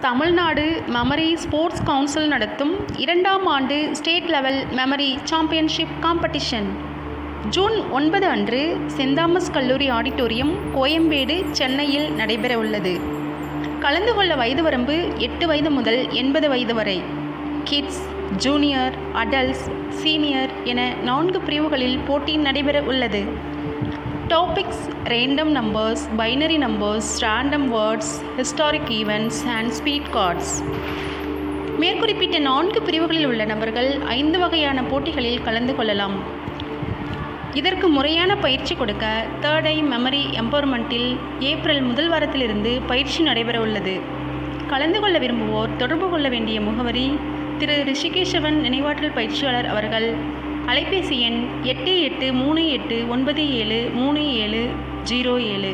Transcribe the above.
Tamil Nadu memory sports council நடத்தும் 2ஆம் ஆண்டு state level memory championship competition June 9 அன்று சென்ட் தாமஸ் கல்லூரி ஆடிட்டோரியம், கோயம்பேடு, சென்னையில் நடைபெற உள்ளது. கலந்து கொள்ள வயது வரம்பு 8 வயது முதல் 80 வயது வரை. கிட்ஸ், ஜூனியர், அடல்ட்ஸ், சீனியர் என 4 பிரிவுகளில் போட்டி நடைபெற உள்ளது. Topics: random numbers, binary numbers, random words, historic events and speed cards. மேற்குறிப்பிட்ட 4 பிரிவுகளில் உள்ள நபர்கள் 5 வகையான போட்டிகளில் கலந்து கொள்ளலாம். இதற்கு முறையான பயிற்சி கொடுக்க 3rd ஐ மெமரி எம்பவர்மெண்ட்டில் ஏப்ரல் முதல் வாரத்திலிருந்து பயிற்சி நடைபெற உள்ளது. கலந்து கொள்ள விரும்புவோர் தொடர்பு கொள்ள வேண்டிய முகவரி: திரு ரிஷிகேஷவன் நினைவாற்றல் பயிற்சியாளர் அவர்கள். அலைபேசி எண் 8838973707.